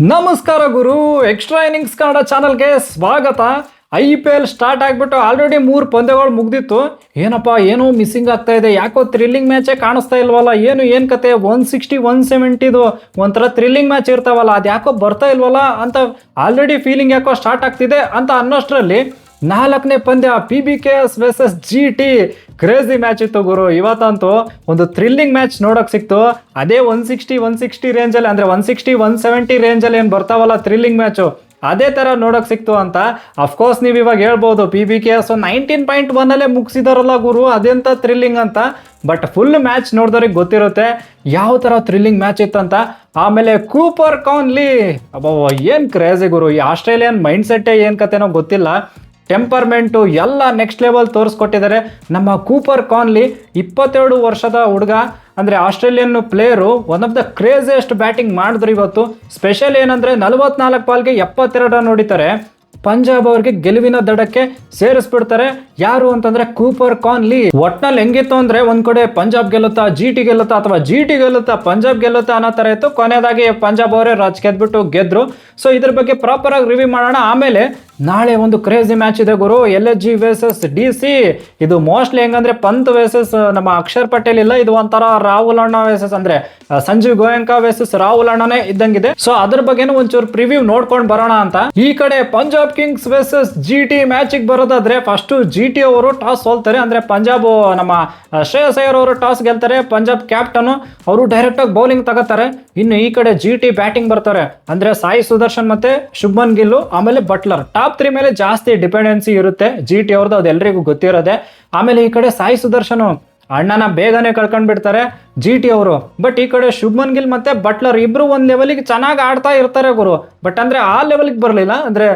ನಮಸ್ಕಾರ ಗುರು. Extra innings Kannada ಚಾನಲ್ಗೆ ಸ್ವಾಗತ. IPL ಸ್ಟಾರ್ಟ್ ಆಗಿಬಿಟ್ಟು ಆಲ್ರೆಡಿ 3 ಪಂದ್ಯಗಳು ಮುಗ್ದಿತ್ತು. ಏನಪ್ಪ ಏನೋ ಮಿಸ್ಸಿಂಗ್ ಆಗ್ತಾ ಇದೆ, ಯಾಕೋ ಥ್ರಿಲ್ಲಿಂಗ್ ಮ್ಯಾಚೇ ಕಾಣಿಸ್ತಾ ಇಲ್ವಲ್ಲ, ಏನು ಕತೆ 160 170 ಒಂಥರ ಥ್ರಿಲ್ಲಿಂಗ್ ಮ್ಯಾಚ್ ಇರ್ತಾವಲ್ಲ, ಅದು ಯಾಕೋ ಬರ್ತಾ ಇಲ್ವಲ್ಲ ಅಂತ ಆಲ್ರೆಡಿ ಫೀಲಿಂಗ್ ಯಾಕೋ ಸ್ಟಾರ್ಟ್ ಆಗ್ತಿದೆ ಅಂತ ಅನ್ನೋಷ್ಟರಲ್ಲಿ 4ನೇ ಪಂದ್ಯ PBKS versus GT crazy match ಇತ್ತು ಗುರು. ಇವತ್ತಂತೂ ಒಂದು ಥ್ರಿಲ್ಲಿಂಗ್ ಮ್ಯಾಚ್ ನೋಡೋಕೆ ಸಿಕ್ತು. ಅದೇ 160 ರೇಂಜಲ್ಲಿ ಅಂದರೆ 160 170 ರೇಂಜಲ್ಲಿ ಏನು ಬರ್ತಾವಲ್ಲ ಥ್ರಿಲ್ಲಿಂಗ್ ಮ್ಯಾಚು, ಅದೇ ಥರ ನೋಡೋಕೆ ಸಿಕ್ತು ಅಂತ. ಅಫ್ಕೋರ್ಸ್ ನೀವು ಇವಾಗ ಹೇಳ್ಬೋದು PBKS 19.1 ಮುಗಿಸಿದಾರಲ್ಲ ಗುರು, ಅದೆಂತ ಥ್ರಿಲ್ಲಿಂಗ್ ಅಂತ. ಬಟ್ ಫುಲ್ ಮ್ಯಾಚ್ ನೋಡಿದವ್ರಿಗೆ ಗೊತ್ತಿರುತ್ತೆ ಯಾವ ಥರ ಥ್ರಿಲ್ಲಿಂಗ್ ಮ್ಯಾಚ್ ಇತ್ತಂತ. ಆಮೇಲೆ ಕೂಪರ್ ಕಾನ್ಲಿ ಅಬ್ಬೋ ಏನು ಕ್ರೇಜಿ ಗುರು. ಈ ಆಸ್ಟ್ರೇಲಿಯನ್ ಮೈಂಡ್ ಸೆಟ್ಟೇ ಏನು ಕತೆನೋ ಗೊತ್ತಿಲ್ಲ, ಟೆಂಪರ್ಮೆಂಟು ಎಲ್ಲ ನೆಕ್ಸ್ಟ್ ಲೆವೆಲ್ ತೋರಿಸ್ಕೊಟ್ಟಿದ್ದಾರೆ. ನಮ್ಮ ಕೂಪರ್ ಕಾನ್ಲಿ 22 ವರ್ಷದ ಹುಡುಗ, ಅಂದರೆ Australian player, one of the craziest batting ಮಾಡಿದ್ರು ಇವತ್ತು. ಸ್ಪೆಷಲ್ ಏನಂದರೆ 44 ಬಾಲ್ಗೆ 72 ರನ್ ಹೊಡಿತಾರೆ. ಪಂಜಾಬ್ ಅವ್ರಿಗೆ ಗೆಲುವಿನ ದಡಕ್ಕೆ ಸೇರಿಸ್ಬಿಡ್ತಾರೆ. ಯಾರು ಅಂತಂದ್ರೆ ಕೂಪರ್ ಕಾನ್ಲಿ. ಒಟ್ನಲ್ಲಿ ಹೆಂಗಿತ್ತು ಅಂದ್ರೆ ಒಂದ್ ಕಡೆ ಪಂಜಾಬ್ ಗೆಲ್ಲುತ್ತಾ GT ಗೆಲ್ಲುತ್ತಾ ಅಥವಾ GT ಗೆಲ್ಲುತ್ತಾ ಪಂಜಾಬ್ ಗೆಲ್ಲುತ್ತಾ ಅನ್ನೋ ತರ ಇತ್ತು. ಕೊನೆಯದಾಗಿ ಪಂಜಾಬ್ ಅವರೇ ರಾಜ್ ಗೆದ್ಬಿಟ್ಟು ಗೆದ್ರು. ಸೊ ಇದ್ರ ಬಗ್ಗೆ ಪ್ರಾಪರ್ ಆಗಿ ರಿವ್ಯೂ ಮಾಡೋಣ. ಆಮೇಲೆ ನಾಳೆ ಒಂದು ಕ್ರೇಜಿ ಮ್ಯಾಚ್ ಇದೆ ಗುರು, LSG ವರ್ಸಸ್ DC. ಇದು ಮೋಸ್ಟ್ಲಿ ಹೆಂಗಂದ್ರೆ ಪಂತ್ ವರ್ಸಸ್ ನಮ್ಮ ಅಕ್ಷರ್ ಪಟೇಲ್ ಇಲ್ಲ, ಇದು ಒಂಥರ ರಾಹುಲ್ ಅಣ್ಣ ವರ್ಸಸ್ ಅಂದ್ರೆ ಸಂಜೀವ್ ಗೋಯಂಕಾ ವರ್ಸಸ್ ರಾಹುಲ್ ಅಣ್ಣನೇ ಇದ್ದಂಗಿದೆ. ಸೊ ಅದ್ರ ಬಗ್ಗೆನೂ ಒಂಚೂರು ಪ್ರಿವ್ಯೂ ನೋಡ್ಕೊಂಡು ಬರೋಣ ಅಂತ. ಈ ಕಡೆ ಪಂಜಾಬ್ ಕಿಂಗ್ಸ್ ವರ್ಸಸ್ GT ಮ್ಯಾಚಿಗೆ ಬರೋದಾದ್ರೆ ಫಸ್ಟ್ GT ಅವರು ಟಾಸ್ ಸೋಲ್ತಾರೆ. ಅಂದ್ರೆ ಪಂಜಾಬ್ ನಮ್ಮ ಶ್ರೇಯಸ್ ಅಯ್ಯರ್ ಅವರು ಟಾಸ್ ಗೆಲ್ತಾರೆ. ಪಂಜಾಬ್ ಕ್ಯಾಪ್ಟನ್ ಅವರು ಡೈರೆಕ್ಟ್ ಆಗಿ ಬೌಲಿಂಗ್ ತಗೋತಾರೆ. ಇನ್ನು ಈ ಕಡೆ GT ಬ್ಯಾಟಿಂಗ್ ಬರ್ತಾರೆ. ಅಂದ್ರೆ ಸಾಯಿ ಸುದರ್ಶನ್ ಮತ್ತೆ ಶುಭ್ಮನ್ ಗಿಲ್ ಆಮೇಲೆ ಬಟ್ಲರ್, ಟಾಪ್ 3 ಮೇಲೆ ಜಾಸ್ತಿ ಡಿಪೆಂಡೆನ್ಸಿ ಇರುತ್ತೆ GT ಅವ್ರದ್ದು, ಅದು ಎಲ್ರಿಗೂ ಗೊತ್ತಿರೋದೆ. ಆಮೇಲೆ ಈ ಕಡೆ ಸಾಯಿ ಸುದರ್ಶನ್ ಅಣ್ಣನ ಬೇಗನೆ ಕಳ್ಕೊಂಡ್ ಬಿಡ್ತಾರೆ GT ಅವರು. ಬಟ್ ಈ ಕಡೆ ಶುಭ್ಮನ್ ಗಿಲ್ ಮತ್ತೆ ಬಟ್ಲರ್ ಇಬ್ರು ಒಂದ್ ಲೆವೆಲ್ಗೆ ಚೆನ್ನಾಗಿ ಆಡ್ತಾ ಇರ್ತಾರೆ ಗುರು. ಬಟ್ ಅಂದ್ರೆ ಆ ಲೆವೆಲ್ಗೆ ಬರಲಿಲ್ಲ, ಅಂದ್ರೆ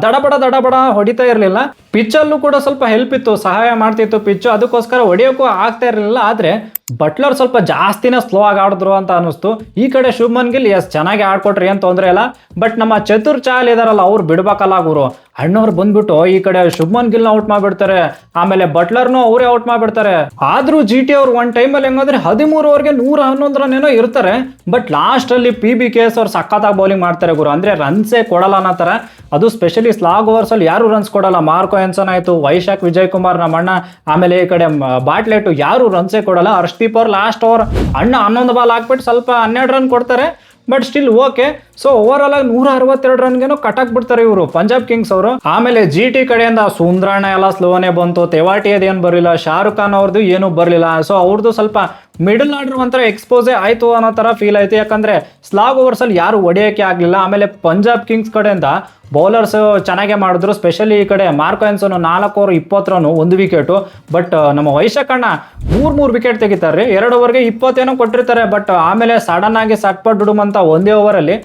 ದಡಬಡ ಹೊಡಿತಾ ಇರಲಿಲ್ಲ. ಪಿಚ್ಚಲ್ಲೂ ಕೂಡ ಸ್ವಲ್ಪ ಹೆಲ್ಪ್ ಇತ್ತು, ಸಹಾಯ ಮಾಡ್ತಿತ್ತು ಪಿಚ್ಚು, ಅದಕ್ಕೋಸ್ಕರ ಹೊಡಿಯೋಕ್ಕೂ ಆಗ್ತಾ ಇರಲಿಲ್ಲ. ಆದ್ರೆ ಬಟ್ಲರ್ ಸ್ವಲ್ಪ ಜಾಸ್ತಿನೇ ಸ್ಲೋ ಆಗಿ ಆಡಿದ್ರು ಅಂತ ಅನಿಸ್ತು. ಈ ಕಡೆ ಶುಭ್ಮನ್ ಗಿಲ್ ಚೆನ್ನಾಗಿ ಆಡ್ಕೊಟ್ರಿ ಏನ್ ತೊಂದರೆ ಇಲ್ಲ. ಬಟ್ ನಮ್ಮ ಚತುರ್ ಚಾಹಲ್ ಇದಾರಲ್ಲ, ಅವ್ರು ಬಿಡ್ಬೇಕಲ್ಲ ಗುರು. ಅಣ್ಣವ್ರು ಬಂದ್ಬಿಟ್ಟು ಈ ಕಡೆ ಶುಭ್ಮನ್ ಗಿಲ್ನ ಔಟ್ ಮಾಡ್ಬಿಡ್ತಾರೆ, ಆಮೇಲೆ ಬಟ್ಲರ್ನು ಅವರೇ ಔಟ್ ಮಾಡ್ಬಿಡ್ತಾರೆ. ಆದ್ರೂ GT ಅವ್ರು ಒಂದ್ ಟೈಮಲ್ಲಿ ಹೆಂಗಂದ್ರೆ 13 ಓವರ್ಗೆ 111 ರನ್ ಏನೋ ಇರ್ತಾರೆ. ಬಟ್ ಲಾಸ್ಟ್ ಅಲ್ಲಿ PBKS ಅವ್ರು ಸಖತ್ತಾಗಿ ಬೌಲಿಂಗ್ ಮಾಡ್ತಾರೆ ಗುರು. ಅಂದ್ರೆ ರನ್ಸೇ ಕೊಡಲ್ಲ ಅನ್ನೋ ತರ. ಅದು ಸ್ಪೆಷಲಿ ಸ್ಲಾಗ್ ಓವರ್ಸ್ ಅಲ್ಲಿ ಯಾರು ರನ್ಸ್ ಕೊಡಲ್ಲ. ಮಾರ್ಕೋ ಎನ್ಸನ್ ಆಯ್ತು, ವೈಶಾಖ್ ವಿಜಯ್ ಕುಮಾರ್ ನಮ್ಮ ಅಣ್ಣ, ಆಮೇಲೆ ಈ ಕಡೆ ಬಾಟ್ಲೆಟ್, ಯಾರು ರನ್ಸೇ ಕೊಡಲ್ಲ. ಹರ್ಷದೀಪ್ ಅವ್ರು ಲಾಸ್ಟ್ ಓವರ್ ಅಣ್ಣ 11 ಬಾಲ್ ಹಾಕ್ಬಿಟ್ಟು ಸ್ವಲ್ಪ 12 ರನ್ ಕೊಡ್ತಾರೆ. But still okay. So over all ಆಗಿ 162 ರನ್ಗೇನೋ ಕಟಾಕ್ ಬಿಡ್ತಾರೆ ಇವರು ಪಂಜಾಬ್ ಕಿಂಗ್ಸ್ ಅವರು. ಆಮೇಲೆ GT ಕಡೆಯಿಂದ ಸುಂದ್ರಣ್ಣ ಎಲ್ಲ ಸ್ಲೋನೇ ಬಂತು, ತೆವಾಟಿ ಅದೇನು ಬರಲಿಲ್ಲ, ಶಾರುಖ್ ಖಾನ್ ಅವ್ರದ್ದು ಏನು ಬರಲಿಲ್ಲ. ಸೊ ಅವ್ರದ್ದು ಸ್ವಲ್ಪ ಮಿಡಲ್ ಆರ್ಡರ್ ಒಂಥರ ಎಕ್ಸ್ಪೋಸೇ ಆಯ್ತು ಅನ್ನೋ ತರ ಫೀಲ್ ಆಯ್ತು. ಯಾಕಂದ್ರೆ ಸ್ಲಾಗ್ ಓವರ್ಸ್ ಅಲ್ಲಿ ಯಾರು ಹೊಡೆಯೋಕೆ ಆಗ್ಲಿಲ್ಲ. ಆಮೇಲೆ ಪಂಜಾಬ್ ಕಿಂಗ್ಸ್ ಕಡೆಯಿಂದ ಬೌಲರ್ಸ್ ಚೆನ್ನಾಗೇ ಮಾಡಿದ್ರು. ಸ್ಪೆಷಲಿ ಈ ಕಡೆ Marco Jansen 4 over 20 run 1 wicket. But ನಮ್ಮ ವೈಶಾಖ್ ಅಣ್ಣ 3 ವಿಕೆಟ್ ತೆಗಿತಾರೆ. 2 ಓವರ್ಗೆ 20 ಏನೋ ಕೊಟ್ಟಿರ್ತಾರೆ. ಬಟ್ ಆಮೇಲೆ ಸಡನ್ ಆಗಿ ಸಟ್ಪಟ್ ಡುಡುಮಂತ ಒಂದೇ ಓವರಲ್ಲಿ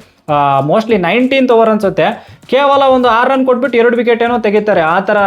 ಮೋಸ್ಟ್ಲಿ 19th ಓವರ್ ಅನ್ಸುತ್ತೆ, ಕೇವಲ ಒಂದು 6 ರನ್ ಕೊಟ್ಬಿಟ್ಟು 2 ವಿಕೆಟ್ ಏನೋ ತೆಗಿತಾರೆ. ಆ ಥರ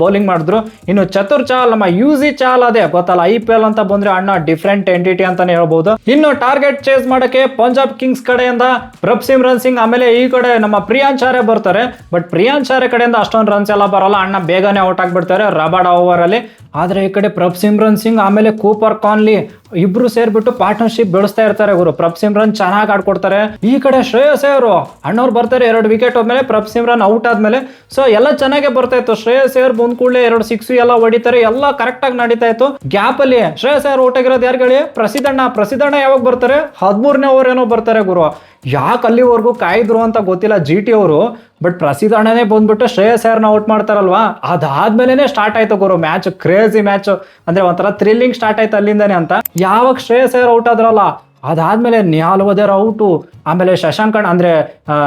ಬೌಲಿಂಗ್ ಮಾಡಿದ್ರು. ಇನ್ನು ಚತುರ್ ಚಾಹಲ್, ನಮ್ಮ UZ ಚಾಹಲ್, ಅದೇ ಗೊತ್ತಲ್ಲ IPL ಅಂತ ಬಂದ್ರೆ ಅಣ್ಣ ಡಿಫ್ರೆಂಟ್ ಎಂಟಿಟಿ ಅಂತಾನೆ ಹೇಳ್ಬೋದು. ಇನ್ನು ಟಾರ್ಗೆಟ್ ಚೇಸ್ ಮಾಡಕ್ಕೆ ಪಂಜಾಬ್ ಕಿಂಗ್ಸ್ ಕಡೆಯಿಂದ ಪ್ರಭ್ಸಿಮ್ರನ್ ಸಿಂಗ್, ಆಮೇಲೆ ಈ ಕಡೆ ನಮ್ಮ ಪ್ರಿಯಾಂಶ್ ಆರ್ಯ ಬರ್ತಾರೆ. ಬಟ್ ಪ್ರಿಯಾಂಶ್ ಆರ್ಯ ಕಡೆಯಿಂದ ಅಷ್ಟೊಂದು ರನ್ಸ್ ಎಲ್ಲ ಬರೋಲ್ಲ, ಅಣ್ಣ ಬೇಗನೆ ಔಟ್ ಆಗ್ಬಿಡ್ತಾರೆ ರಬಾಡ ಓವರ್ ಅಲ್ಲಿ. ಆದ್ರೆ ಈ ಕಡೆ ಪ್ರಭ್ಸಿಮ್ರನ್ ಸಿಂಗ್ ಆಮೇಲೆ ಕೂಪರ್ ಕಾನ್ಲಿ ಇಬ್ರು ಸೇರ್ಬಿಟ್ಟು ಪಾರ್ಟ್ನರ್ಶಿಪ್ ಬೆಳೆಸ್ತಾ ಇರ್ತಾರೆ ಗುರು. ಪ್ರಭ್ಸಿಮ್ರನ್ ಚೆನ್ನಾಗಿ ಆಡ್ಕೊಡ್ತಾರೆ. ಈ ಕಡೆ ಶ್ರೇಯಸ್ ಅಯ್ಯರ್ ಅಣ್ಣವ್ರು ಬರ್ತಾರೆ 2 ವಿಕೆಟ್ ಹೋದ್ಮೇಲೆ, ಪ್ರಭ್ಸಿಮ್ರನ್ ಔಟ್ ಆದ್ಮೇಲೆ. ಸೊ ಎಲ್ಲ ಚೆನ್ನಾಗೇ ಬರ್ತಾ ಇತ್ತು. ಶ್ರೇಯಸ್ ಅಯ್ಯರ್ ಬಂದ್ ಕೂಡಲೇ 2 6 ಎಲ್ಲ ಹೊಡಿತಾರೆ, ಎಲ್ಲ ಕರೆಕ್ಟ್ ಆಗಿ ನಡೀತಾ ಇತ್ತು. ಗ್ಯಾಪ್ ಅಲ್ಲಿ ಶ್ರೇಯಸ್ ಅಯ್ಯರ್ ಔಟ್ ಆಗಿರೋದು ಯಾರು ಹೇಳಿ? ಪ್ರಸಿದ್ಧಣ್ಣ ಯಾವಾಗ ಬರ್ತಾರೆ? 13ನೇ ಓವರ್ ಏನೋ ಬರ್ತಾರೆ ಗುರು. ಯಾಕೆ ಅಲ್ಲಿವರೆಗೂ ಕಾಯ್ದ್ರು ಅಂತ ಗೊತ್ತಿಲ್ಲ GT ಅವರು. ಬಟ್ ಪ್ರಸಿದ್ಧಣ್ಣನೇ ಬಂದ್ಬಿಟ್ಟು ಶ್ರೇಯಸ್ ಅಯ್ಯರ್ನ ಔಟ್ ಮಾಡ್ತಾರಲ್ವಾ, ಅದಾದ್ಮೇಲೆ ಸ್ಟಾರ್ಟ್ ಆಯ್ತು ಗುರು ಮ್ಯಾಚ್. ಕ್ರೇಜಿ ಮ್ಯಾಚ್, ಅಂದ್ರೆ ಒಂಥರ ಥ್ರಿಲ್ಲಿಂಗ್ ಸ್ಟಾರ್ಟ್ ಆಯ್ತು ಅಲ್ಲಿಂದಾನೆ ಅಂತ. ಯಾವಾಗ ಶ್ರೇಯಸ್ ಅಯ್ಯರ್ ಔಟ್ ಆದ್ರಲ್ಲ, ಅದಾದ್ಮೇಲೆ ನಿಹಾಲ್ ವದೇರ್ ಔಟು, ಆಮೇಲೆ ಶಶಾಂಕ್ ಅಂದ್ರೆ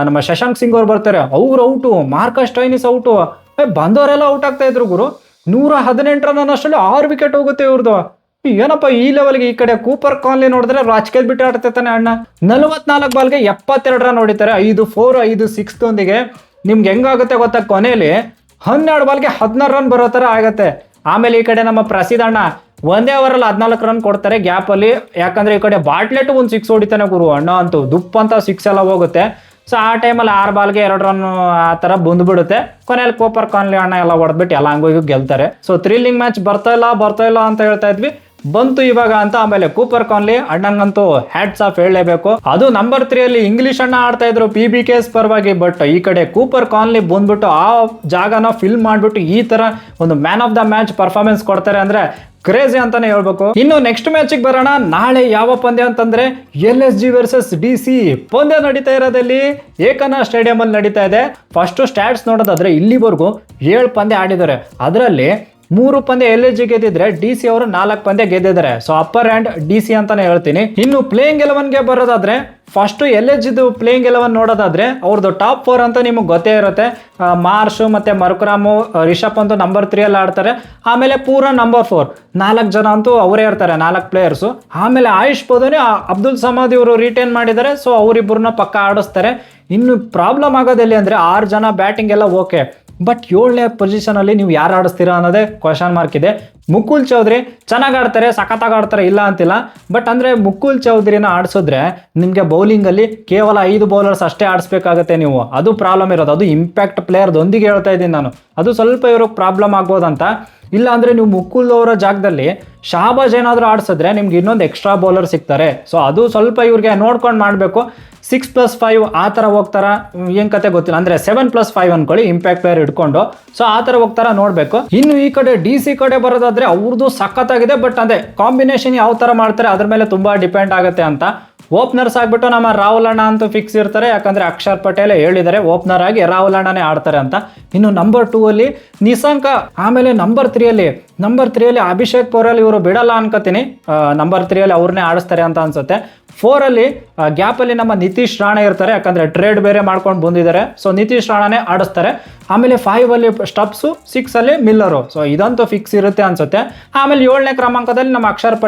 ನಮ್ಮ ಶಶಾಂಕ್ ಸಿಂಗ್ ಅವ್ರು ಬರ್ತಾರೆ, ಅವ್ರು ಔಟು, ಮಾರ್ಕಸ್ ಸ್ಟೋಯ್ನಿಸ್ ಔಟು, ಬಂದವರೆಲ್ಲ ಔಟ್ ಆಗ್ತಾ ಇದ್ರು ಗುರು. 118 ರನ್ ಅಷ್ಟರಲ್ಲಿ 6 ವಿಕೆಟ್ ಹೋಗುತ್ತೆ ಇವ್ರದ್ದು. ಏನಪ್ಪ ಈ ಲೆವೆಲ್ಗೆ. ಈ ಕಡೆ ಕೂಪರ್ ಕಾನ್ಲಿ ನೋಡಿದ್ರೆ ರಾಜಕೀಯ ಬಿಟ್ಟು ಆಡ್ತಾನೆ ಅಣ್ಣ. 44 ಬಾಲ್ಗೆ 72 ರನ್ ಹೊಡಿತಾರೆ, 5 4 5 6 ಒಂದಿಗೆ. ನಿಮ್ಗೆ ಹೆಂಗಾಗುತ್ತೆ ಗೊತ್ತಾ, ಕೊನೆಯಲ್ಲಿ 12 ಬಾಲ್ಗೆ 16 ರನ್ ಬರೋ ತರ ಆಗತ್ತೆ. ಆಮೇಲೆ ಈ ಕಡೆ ನಮ್ಮ ಪ್ರಸಿದ್ಧಣ್ಣ ಒಂದೇ ಓವರಲ್ಲಿ 14 ರನ್ ಕೊಡ್ತಾರೆ ಗ್ಯಾಪ್ ಅಲ್ಲಿ. ಯಾಕಂದ್ರೆ ಈ ಕಡೆ ಬಾಟ್ಲೆಟ್ ಒಂದು 6 ಹೊಡಿತಾನೆ ಗುರು ಅಣ್ಣ, ಅಂತೂ ದುಪ್ಪ ಅಂತ 6 ಎಲ್ಲ ಹೋಗುತ್ತೆ. ಸೊ ಆ ಟೈಮಲ್ಲಿ 6 ಬಾಲ್ಗೆ 2 ರನ್ ಆ ಥರ ಬಂದ್ಬಿಡುತ್ತೆ. ಕೊನೆಯಲ್ಲಿ ಕೂಪರ್ ಕಾನ್ಲಿ ಅಣ್ಣ ಎಲ್ಲ ಹೊಡೆದ್ಬಿಟ್ಟು ಎಲ್ಲ ಹಂಗೋಗಿ ಗೆಲ್ತಾರೆ. ಸೊ ಥ್ರಿಲ್ಲಿಂಗ್ ಮ್ಯಾಚ್ ಬರ್ತಾ ಇಲ್ಲ ಅಂತ ಹೇಳ್ತಾ ಇದ್ವಿ. ಬಂತು ಇವಾಗ ಅಂತ. ಆಮೇಲೆ ಕೂಪರ್ ಕಾನ್ಲಿ ಅಣ್ಣಂಗಂತೂ ಹ್ಯಾಟ್ಸ್ ಆಫ್ ಹೇಳಲೇಬೇಕು. ಅದು ನಂಬರ್ 3 ಅಲ್ಲಿ ಇಂಗ್ಲಿಷ್ ಅಣ್ಣ ಆಡ್ತಾ ಇದ್ರು PBK's ಪರವಾಗಿ. ಬಟ್ ಈ ಕಡೆ ಕೂಪರ್ ಕಾನ್ಲಿ ಬಂದ್ಬಿಟ್ಟು ಆ ಜಾಗನ ಫಿಲ್ ಮಾಡ್ಬಿಟ್ಟು ಈ ತರ ಒಂದು man of the match performance ಕೊಡ್ತಾರೆ ಅಂದ್ರೆ ಕ್ರೇಜಿ ಅಂತಾನೆ ಹೇಳ್ಬೇಕು. ಇನ್ನು ನೆಕ್ಸ್ಟ್ ಮ್ಯಾಚಿಗೆ ಬರೋಣ. ನಾಳೆ ಯಾವ ಪಂದ್ಯ ಅಂತಂದ್ರೆ LSG ವರ್ಸಸ್ DC ಪಂದ್ಯ ನಡೀತಾ ಇರೋದಲ್ಲಿ ಏಕನಾ ಸ್ಟೇಡಿಯಂ ಅಲ್ಲಿ ನಡೀತಾ ಇದೆ. ಫಸ್ಟ್ ಸ್ಟ್ಯಾಟ್ಸ್ ನೋಡೋದಾದ್ರೆ ಇಲ್ಲಿವರೆಗೂ 7 ಪಂದ್ಯ ಆಡಿದ್ದಾರೆ. ಅದರಲ್ಲಿ 3 ಪಂದ್ಯ LSG ಗೆದ್ದಿದ್ರೆ DC ಅವರು 4 ಪಂದ್ಯ ಗೆದ್ದಿದ್ದಾರೆ. ಸೊ ಅಪ್ಪರ್ ಹ್ಯಾಂಡ್ DC ಅಂತಾನೆ ಹೇಳ್ತೀನಿ. ಇನ್ನು ಪ್ಲೇಯಿಂಗ್ 11ಗೆ ಬರೋದಾದ್ರೆ ಫಸ್ಟ್ LSG ಪ್ಲೇಯಿಂಗ್ 11 ನೋಡೋದಾದ್ರೆ ಅವ್ರದ್ದು ಟಾಪ್ 4 ಅಂತ ನಿಮಗೆ ಗೊತ್ತೇ ಇರುತ್ತೆ. ಮಾರ್ಷ್ ಮತ್ತೆ ಮರ್ಕುರಾಮು, ರಿಷಬ್ ಅಂತೂ ನಂಬರ್ 3 ಅಲ್ಲಿ ಆಡ್ತಾರೆ. ಆಮೇಲೆ ಪೂರಾ ನಂಬರ್ 4 4 ಜನ ಅಂತೂ ಅವರೇ ಇರ್ತಾರೆ, 4 ಪ್ಲೇಯರ್ಸು. ಆಮೇಲೆ ಆಯುಷ್ ಪೋದೋನಿ, ಅಬ್ದುಲ್ ಸಮದ್ ಇವರು ರಿಟೈನ್ ಮಾಡಿದ್ದಾರೆ. ಸೊ ಅವರಿಬ್ಬರನ್ನ ಪಕ್ಕ ಆಡಿಸ್ತಾರೆ. ಇನ್ನು ಪ್ರಾಬ್ಲಮ್ ಆಗೋದೆಲ್ಲಿ ಅಂದ್ರೆ 6 ಜನ ಬ್ಯಾಟಿಂಗ್ ಎಲ್ಲ ಓಕೆ, ಬಟ್ 7ನೇ ಪೊಸಿಷನ್ ಅಲ್ಲಿ ನೀವು ಯಾರು ಆಡಿಸ್ತೀರಾ ಅನ್ನೋದೇ ಕ್ವಶನ್ ಮಾರ್ಕ್ ಇದೆ. ಮುಕುಲ್ ಚೌಧರಿ ಚೆನ್ನಾಗಿ ಆಡ್ತಾರೆ, ಸಖತ್ತಾಗಿ ಆಡ್ತಾರೆ, ಇಲ್ಲ ಅಂತಿಲ್ಲ. ಬಟ್ ಅಂದ್ರೆ ಮುಕುಲ್ ಚೌಧರಿನ ಆಡಿಸಿದ್ರೆ ನಿಮಗೆ ಬೌಲಿಂಗ್ ಅಲ್ಲಿ ಕೇವಲ 5 ಬೌಲರ್ಸ್ ಅಷ್ಟೇ ಆಡಿಸ್ಬೇಕಾಗತ್ತೆ ನೀವು. ಅದು ಪ್ರಾಬ್ಲಮ್ ಇರೋದು. ಅದು ಇಂಪ್ಯಾಕ್ಟ್ ಪ್ಲೇಯರ್ದೊಂದಿಗೆ ಹೇಳ್ತಾ ಇದ್ದೀನಿ ನಾನು. ಅದು ಸ್ವಲ್ಪ ಇವ್ರಿಗೆ ಪ್ರಾಬ್ಲಮ್ ಆಗ್ಬೋದಂತ. ಇಲ್ಲ ಅಂದ್ರೆ ನೀವು ಮುಕುಲ್ ಅವರ ಜಾಗದಲ್ಲಿ ಶಹಬಾಜ್ ಏನಾದರೂ ಆಡಿಸಿದ್ರೆ ನಿಮ್ಗೆ ಇನ್ನೊಂದು ಎಕ್ಸ್ಟ್ರಾ ಬೌಲರ್ ಸಿಗ್ತಾರೆ. ಸೊ ಅದು ಸ್ವಲ್ಪ ಇವ್ರಿಗೆ ನೋಡ್ಕೊಂಡು ಮಾಡಬೇಕು. 6+5 ಆ ಥರ ಹೋಗ್ತಾರ, ಏನ್ ಕತೆ ಗೊತ್ತಿಲ್ಲ. ಅಂದ್ರೆ 7+5 ಅನ್ಕೊಳ್ಳಿ, ಇಂಪ್ಯಾಕ್ಟ್ ಪ್ಲೇಯರ್ ಇಟ್ಕೊಂಡು. ಸೊ ಆ ಥರ ಹೋಗ್ತಾರ ನೋಡ್ಬೇಕು. ಇನ್ನು ಈ ಕಡೆ DC ಕಡೆ ಬರೋದಾದ್ರೆ ಅವ್ರದ್ದು ಸಖತ್ತಾಗಿದೆ. ಬಟ್ ಅದೇ ಕಾಂಬಿನೇಷನ್ ಯಾವ ಥರ ಮಾಡ್ತಾರೆ ಅದ್ರ ಮೇಲೆ ತುಂಬಾ ಡಿಪೆಂಡ್ ಆಗುತ್ತೆ ಅಂತ. ಓಪನರ್ಸ್ ಆಗ್ಬಿಟ್ಟು ನಮ್ಮ ರಾಹುಲ್ ಅಣ್ಣ ಅಂತೂ ಫಿಕ್ಸ್ ಇರ್ತಾರೆ. ಯಾಕಂದ್ರೆ ಅಕ್ಷರ್ ಪಟೇಲ್ ಹೇಳಿದ್ದಾರೆ ಓಪನರ್ ಆಗಿ ರಾಹುಲ್ ಅಣ್ಣನೇ ಆಡ್ತಾರೆ ಅಂತ. ಇನ್ನು ನಂಬರ್ 2 ಅಲ್ಲಿ ನಿಸಂಕ. ಆಮೇಲೆ ನಂಬರ್ 3 ಅಲ್ಲಿ ಅಭಿಷೇಕ್ ಪೋರೆಲ್ ಇವರು ಬಿಡಲ್ಲ ಅನ್ಕೋತೀನಿ. ನಂಬರ್ 3 ಅಲ್ಲಿ ಅವ್ರನ್ನೇ ಆಡಿಸ್ತಾರೆ ಅಂತ ಅನ್ಸುತ್ತೆ. 4 ಅಲ್ಲಿ ಗ್ಯಾಪ್ ಅಲ್ಲಿ ನಮ್ಮ ನಿತೀಶ್ ರಾಣೆ ಇರ್ತಾರೆ. ಯಾಕಂದ್ರೆ ಟ್ರೇಡ್ ಬೇರೆ ಮಾಡ್ಕೊಂಡು ಬಂದಿದ್ದಾರೆ. ಸೊ ನಿತೀಶ್ ರಾಣನೆ ಆಡಿಸ್ತಾರೆ. ಆಮೇಲೆ 5 ಅಲ್ಲಿ ಸ್ಟಬ್ಸು, 6 ಅಲ್ಲಿ ಮಿಲ್ಲರು. ಸೊ ಇದಂತೂ ಫಿಕ್ಸ್ ಇರುತ್ತೆ ಅನ್ಸುತ್ತೆ. ಆಮೇಲೆ 7ನೇ ಕ್ರಮಾಂಕದಲ್ಲಿ ನಮ್ಮ ಅಕ್ಷರ್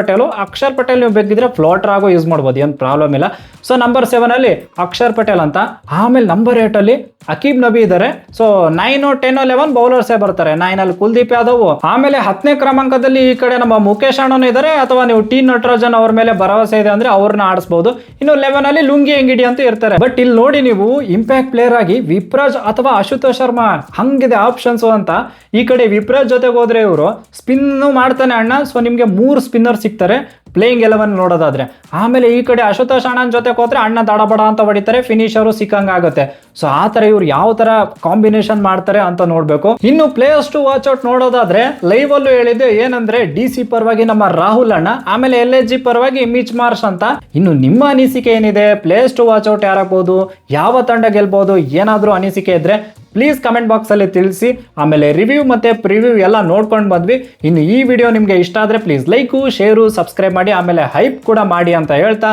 ಪಟೇಲ್ ನೀವು ಬೇಕಿದ್ರೆ ಫ್ಲೋಟರ್ ಆಗೋ ಯೂಸ್ ಮಾಡ್ಬೋದು, ಏನು ಪ್ರಾಬ್ಲಮ್ ಇಲ್ಲ. ಸೊ ನಂಬರ್ 7 ಅಲ್ಲಿ ಅಕ್ಷರ್ ಪಟೇಲ್ ಅಂತ. ಆಮೇಲೆ ನಂಬರ್ 8 ಅಲ್ಲಿ ಅಕೀಬ್ ನಬಿ ಇದ್ದಾರೆ. ಸೊ 9, 10, 11 ಬೌಲರ್ಸೇ ಬರ್ತಾರೆ. 9 ಅಲ್ಲಿ ಕುಲ್ದೀಪ್ ಯಾದವ್. ಆಮೇಲೆ 10ನೇ ಕ್ರಮಾಂಕದಲ್ಲಿ ಈ ಕಡೆ ನಮ್ಮ ಮುಖೇಶ್ ಅಣ್ಣನು ಇದ್ದಾರೆ. ಅಥವಾ ನೀವು ಟಿ ನಟರಾಜನ್ ಅವ್ರ ಮೇಲೆ ಭರವಸೆ ಇದೆ ಅಂದ್ರೆ ಅವ್ರನ್ನ ಆಡಿಸಬಹುದು. ಇನ್ನು 11 ಅಲ್ಲಿ ಲುಂಗಿ ಎಂಗಿಡಿ ಅಂತ ಇರ್ತಾರೆ. ಬಟ್ ಇಲ್ಲಿ ನೋಡಿ ನೀವು ಇಂಪ್ಯಾಕ್ಟ್ ಪ್ಲೇಯರ್ ಆಗಿ ವಿಪ್ರಾಜ್ ಅಥವಾ ಅಶುತೋಷ್ ಶರ್ಮಾ ಹಂಗಿದೆ ಆಪ್ಷನ್ಸ್ ಅಂತ. ಈ ಕಡೆ ವಿಪ್ರಾಜ್ ಜೊತೆಗೆ ಹೋದ್ರೆ ಇವರು ಸ್ಪಿನ್ ಮಾಡ್ತಾನೆ ಅಣ್ಣ. ಸೊ ನಿಮ್ಗೆ 3 ಸ್ಪಿನ್ನರ್ ಸಿಗ್ತಾರೆ ಪ್ಲೇಯಿಂಗ್ 11 ನೋಡೋದಾದ್ರೆ. ಆಮೇಲೆ ಈ ಕಡೆ ಅಶುತೋಷ್ ಅಣ್ಣನ ಜೊತೆಗೆ ಹೋದ್ರೆ ಅಣ್ಣ ದಡಬಡ ಅಂತ ಹೊಡಿತಾರೆ, ಫಿನಿಶರು ಸಿಕ್ಕಂಗ ಆಗುತ್ತೆ. ಸೊ ಆ ತರ ಇವ್ರು ಯಾವ ತರ ಕಾಂಬಿನೇಷನ್ ಮಾಡ್ತಾರೆ ಅಂತ ನೋಡ್ಬೇಕು. ಇನ್ನು ಪ್ಲೇಯರ್ಸ್ ಟು ವಾಚ್ ಔಟ್ ನೋಡೋದಾದ್ರೆ ಲೈವ್ ಅಲ್ಲೂ ಹೇಳಿದ್ದೆ ಏನಂದ್ರೆ DC ಪರವಾಗಿ ನಮ್ಮ ರಾಹುಲ್ ಅಣ್ಣ, ಆಮೇಲೆ LSG ಪರವಾಗಿ ಮಿಚ್ ಮಾರ್ಷ್ ಅಂತ. ಇನ್ನು ನಿಮ್ಮ ಅನಿಸಿಕೆ ಏನಿದೆ? ಪ್ಲೇಯರ್ಸ್ ಟು ವಾಚ್ ಔಟ್ ಯಾರಾಗಬಹುದು, ಯಾವ ತಂಡ ಗೆಲ್ಬಹುದು, ಏನಾದ್ರೂ ಅನಿಸಿಕೆ ಇದ್ರೆ ಪ್ಲೀಸ್ ಕಮೆಂಟ್ ಬಾಕ್ಸ್ ಅಲ್ಲಿ ತಿಳಿಸಿ. ಆಮೇಲೆ ರಿವ್ಯೂ ಮತ್ತೆ ಪ್ರಿವ್ಯೂ ಎಲ್ಲ ನೋಡ್ಕೊಂಡು ಬಂದ್ವಿ. ಇನ್ನು ಈ ವಿಡಿಯೋ ನಿಮ್ಗೆ ಇಷ್ಟ ಆದ್ರೆ ಪ್ಲೀಸ್ ಲೈಕು, ಶೇರು, ಸಬ್ಸ್ಕ್ರೈಬ್ ಮಾಡಿ. ಆಮೇಲೆ ಹೈಪ್ ಕೂಡ ಮಾಡಿ ಅಂತ ಹೇಳ್ತಾ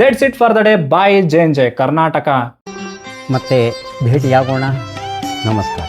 that's it for the day. Bye. ಜೈ ಕರ್ನಾಟಕ. ಮತ್ತೆ ಭೇಟಿಯಾಗೋಣ. ನಮಸ್ಕಾರ.